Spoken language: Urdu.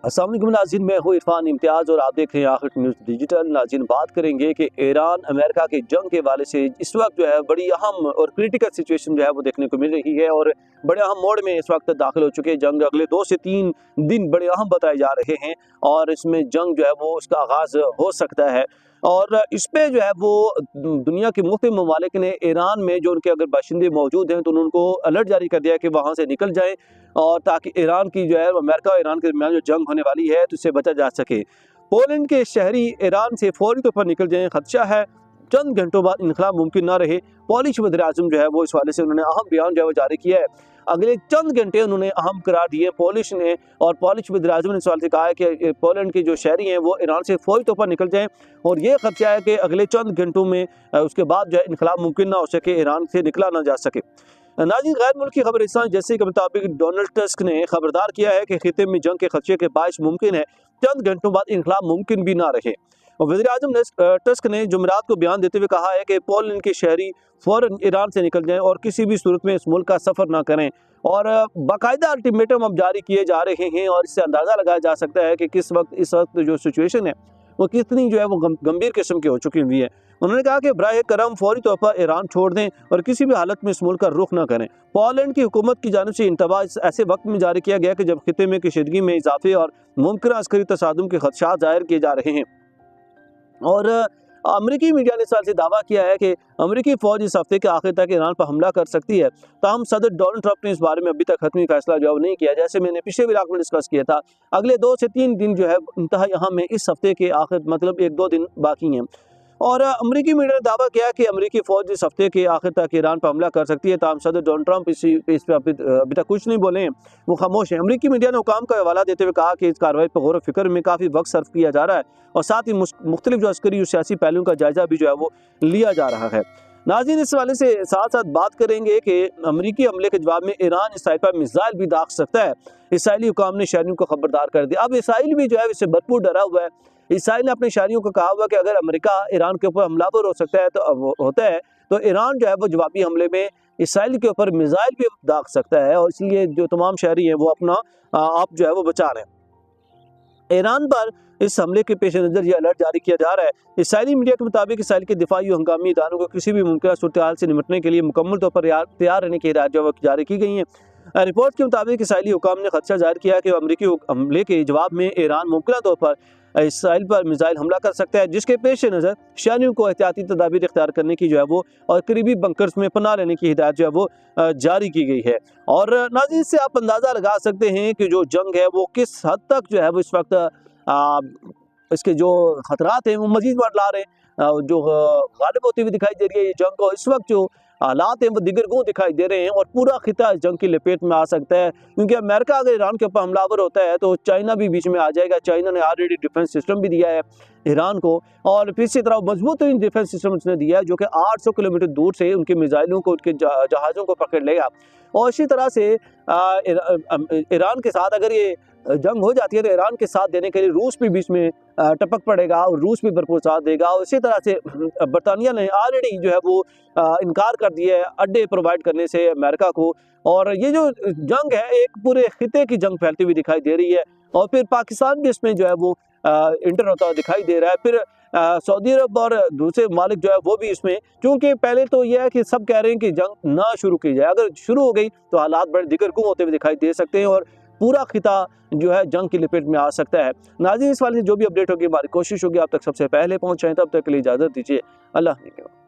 السلام علیکم ناظرین، میں ہوں عرفان امتیاز اور آپ دیکھ رہے ہیں آخر نیوز ڈیجیٹل۔ ناظرین، بات کریں گے کہ ایران امریکہ کی جنگ کے حوالے سے اس وقت جو ہے بڑی اہم اور کریٹیکل سچویشن جو ہے وہ دیکھنے کو مل رہی ہے اور بڑے اہم موڑ میں اس وقت داخل ہو چکے ہیں۔ جنگ اگلے 2 سے 3 دن بڑے اہم بتائے جا رہے ہیں اور اس میں جنگ جو ہے وہ اس کا آغاز ہو سکتا ہے، اور اس پہ جو ہے وہ دنیا کے مختلف ممالک نے ایران میں جو ان کے اگر باشندے موجود ہیں تو ان کو الرٹ جاری کر دیا کہ وہاں سے نکل جائیں، اور تاکہ ایران کی جو ہے امریکہ اور ایران کے درمیان جو جنگ ہونے والی ہے تو اس سے بچا جا سکے۔ پولینڈ کے شہری ایران سے فوری طور پر نکل جائیں، خدشہ ہے چند گھنٹوں بعد انخلا ممکن نہ رہے۔ پولش وزیر اعظم جو ہے وہ اس حوالے سے انہوں نے اہم بیان جو ہے وہ جاری کیا ہے۔ اگلے چند گھنٹے انہوں نے اہم قرار دیے پولش نے، اور پولش وزیر اعظم نے اس حوالے سے کہا ہے کہ پولینڈ کے جو شہری ہیں وہ ایران سے فوری طور پر نکل جائیں، اور یہ خدشہ ہے کہ اگلے چند گھنٹوں میں اس کے بعد جو ہے انخلا ممکن نہ ہو سکے، ایران سے نکلا نہ جا سکے۔ ناظرین، غیر ملکی خبرستان جیسے کے مطابق ڈونلڈ ٹسک نے خبردار کیا ہے کہ خطے میں جنگ کے خدشے کے باعث ممکن ہے چند گھنٹوں بعد انخلا ممکن بھی نہ رہے۔ وزیر اعظم ٹسک نے جمعرات کو بیان دیتے ہوئے کہا ہے کہ پولینڈ کے شہری فوراً ایران سے نکل جائیں اور کسی بھی صورت میں اس ملک کا سفر نہ کریں، اور باقاعدہ الٹیمیٹم اب جاری کیے جا رہے ہیں، اور اس سے اندازہ لگایا جا سکتا ہے کہ اس وقت جو سچویشن ہے وہ کتنی جو ہے وہ گمبھیر قسم کی ہو چکی ہوئی ہے۔ انہوں نے کہا کہ براہ کرم فوری طور پر ایران چھوڑ دیں اور کسی بھی حالت میں اس ملک کا رخ نہ کریں۔ پولینڈ کی حکومت کی جانب سے انتباہ ایسے وقت میں جاری کیا گیا کہ جب خطے میں کشیدگی میں اضافے اور ممکنہ عسکری تصادم کے خدشات ظاہر کیے جا رہے ہیں، اور امریکی میڈیا نے اس سال سے دعویٰ کیا ہے کہ امریکی فوج اس ہفتے کے آخر تک ایران پر حملہ کر سکتی ہے، تاہم صدر ڈونلڈ ٹرمپ نے اس بارے میں ابھی تک حتمی فیصلہ جو نہیں کیا، جیسے میں نے پچھلے ولاگ میں ڈسکس کیا تھا۔ اگلے 2 سے 3 دن جو ہے انتہائی اہم ہے، اس ہفتے کے آخر مطلب 1-2 دن باقی ہیں، اور امریکی میڈیا نے دعویٰ کیا کہ امریکی فوج اس ہفتے کے آخر تک ایران پر حملہ کر سکتی ہے، تاہم صدر ڈونلڈ ٹرمپ اس پہ ابھی تک کچھ نہیں بولے ہیں، وہ خاموش ہیں۔ امریکی میڈیا نے حکام کا حوالہ دیتے ہوئے کہا کہ اس کارروائی پر غور و فکر میں کافی وقت صرف کیا جا رہا ہے، اور ساتھ ہی مختلف جو عسکری اور سیاسی پہلوؤں کا جائزہ بھی جو ہے وہ لیا جا رہا ہے۔ ناظرین، اس حوالے سے ساتھ ساتھ بات کریں گے کہ امریکی حملے کے جواب میں ایران اسرائیل پر میزائل بھی داغ سکتا ہے۔ اسرائیلی حکام نے شہریوں کو خبردار کر دیا۔ اب اسرائیل بھی جو ہے اس سے بھرپور ڈرا ہوا ہے۔ اسرائیل نے اپنے شہریوں کو کہا ہوا کہ اگر امریکہ ایران کے اوپر حملہ ہو سکتا ہے تو ایران جو ہے وہ جوابی حملے میں اسرائیل کے اوپر میزائل بھی داغ سکتا ہے، اور اس لیے جو تمام شہری ہیں وہ اپنا آپ جو ہے وہ بچا رہے ہیں۔ ایران پر اس حملے کے پیش نظر یہ الرٹ جاری کیا جا رہا ہے۔ اسرائیلی میڈیا کے مطابق اسرائیل کے دفاعی اور ہنگامی اداروں کو کسی بھی ممکنہ صورتحال سے نمٹنے کے لیے مکمل طور پر تیار رہنے کی ہدایات جاری کی گئی ہیں۔ رپورٹ کے مطابق اسرائیلی حکام نے خدشہ ظاہر کیا کہ امریکی حملے کے جواب میں ایران ممکنہ طور پر اسرائیل پر میزائل حملہ کر سکتا ہے، جس کے پیش نظر شہریوں کو احتیاطی تدابیر اختیار کرنے کی جو ہے وہ اور قریبی بنکرز میں پناہ لینے کی ہدایت جو ہے وہ جاری کی گئی ہے۔ اور ناظرین، سے آپ اندازہ لگا سکتے ہیں کہ جو جنگ ہے وہ کس حد تک جو ہے وہ اس وقت اس کے جو خطرات ہیں وہ مزید بڑھ لا رہے ہیں، جو غالب ہوتی ہوئی دکھائی دے رہی ہے یہ جنگ کو۔ اس وقت جو حالات ہیں وہ دیگر گوں دکھائی دے رہے ہیں، اور پورا خطہ اس جنگ کی لپیٹ میں آ سکتا ہے، کیونکہ امریکہ اگر ایران کے اوپر حملہ آور ہوتا ہے تو چائنا بھی بیچ میں آ جائے گا۔ چائنا نے آلریڈی ڈیفنس سسٹم بھی دیا ہے ایران کو، اور پھر اسی طرح مضبوط ترین ڈیفنس سسٹم اس نے دیا ہے جو کہ 800 کلومیٹر دور سے ان کے میزائلوں کو، ان کے جہازوں کو پکڑ لے گا۔ اور اسی طرح سے ایران کے ساتھ اگر یہ جنگ ہو جاتی ہے تو ایران کے ساتھ دینے کے لیے روس بھی بیچ میں ٹپک پڑے گا، اور روس بھی بھرپور ساتھ دے گا۔ اور اسی طرح سے برطانیہ نے آلریڈی جو ہے وہ انکار کر دیا ہے اڈے پرووائڈ کرنے سے امریکہ کو، اور یہ جو جنگ ہے ایک پورے خطے کی جنگ پھیلتی ہوئی دکھائی دے رہی ہے، اور پھر پاکستان بھی اس میں جو ہے وہ انٹر ہوتا دکھائی دے رہا ہے۔ پھر سعودی عرب اور دوسرے ممالک جو ہے وہ بھی اس میں، کیونکہ پہلے تو یہ ہے کہ سب کہہ رہے ہیں کہ جنگ نہ شروع کی جائے، اگر شروع ہو گئی تو حالات بڑے دیگر گوں ہوتے ہوئے دکھائی دے سکتے ہیں، اور پورا خطہ جو ہے جنگ کی لپیٹ میں آ سکتا ہے۔ ناظرین، اس والے جو بھی اپڈیٹ ہوگی ہماری کوشش ہوگی آپ تک سب سے پہلے پہنچائیں، تب تک کے لیے اجازت دیجیے، اللہ حافظ۔